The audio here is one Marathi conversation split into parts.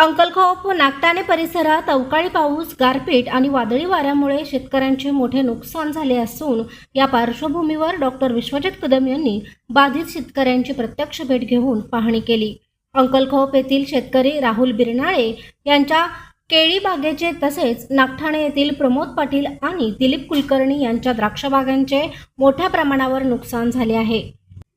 अंकलखोप व नागठाणे परिसरात अवकाळी पाऊस, गारपीट आणि वादळी वाऱ्यामुळे शेतकऱ्यांचे मोठे नुकसान झाले असून या पार्श्वभूमीवर डॉक्टर विश्वजित कदम यांनी बाधित शेतकऱ्यांची प्रत्यक्ष भेट घेऊन पाहणी केली। अंकलखोप येथील शेतकरी राहुल बिरनाळे यांच्या केळी बागेचे तसेच नागठाणे येथील प्रमोद पाटील आणि दिलीप कुलकर्णी यांच्या द्राक्ष बागांचे मोठ्या प्रमाणावर नुकसान झाले आहे।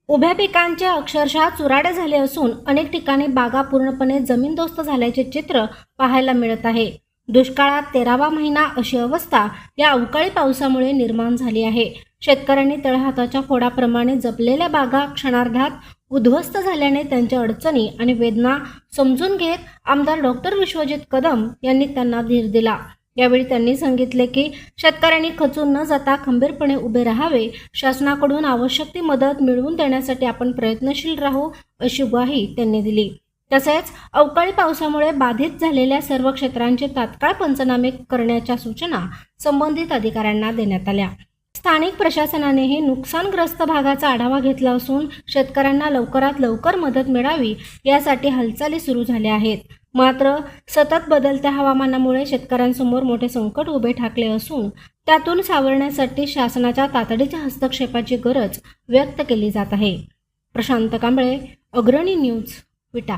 उभ्या पिकांचे अक्षरशः चुराडे झाले असून अनेक ठिकाणी बागा पूर्णपणे जमीनदोस्त झाल्याचे चित्र पाहायला मिळत आहे। दुष्काळात 13वा महिना अशी अवस्था या अवकाळी पावसामुळे निर्माण झाली आहे। शेतकऱ्यांनी तळहाताच्या फोडाप्रमाणे जपलेल्या बागा क्षणार्धात उद्ध्वस्त झाल्याने त्यांच्या अडचणी आणि वेदना समजून घेत आमदार डॉक्टर विश्वजित कदम यांनी त्यांना धीर दिला। यावेळी त्यांनी सांगितले की शेतकऱ्यांनी खचून न जाता खंबीरपणे उभे राहावे, शासनाकडून आवश्यक ती मदत मिळवून देण्यासाठी आपण प्रयत्नशील राहू अशी ग्वाही त्यांनी दिली। तसेच अवकाळी पावसामुळे बाधित झालेल्या सर्व क्षेत्रांचे तात्काळ पंचनामे करण्याच्या सूचना संबंधित अधिकाऱ्यांना देण्यात आल्या। स्थानिक प्रशासनानेही नुकसानग्रस्त भागाचा आढावा घेतला असून शेतकऱ्यांना लवकरात लवकर मदत मिळावी यासाठी हालचाली सुरू झाल्या आहेत। मात्र सतत बदलत्या हवामानामुळे शेतकऱ्यांसमोर मोठे संकट उभे ठाकले असून त्यातून सावरण्यासाठी शासनाच्या तातडीच्या हस्तक्षेपाची गरज व्यक्त केली जात आहे। प्रशांत कांबळे, अग्रणी न्यूज, विटा।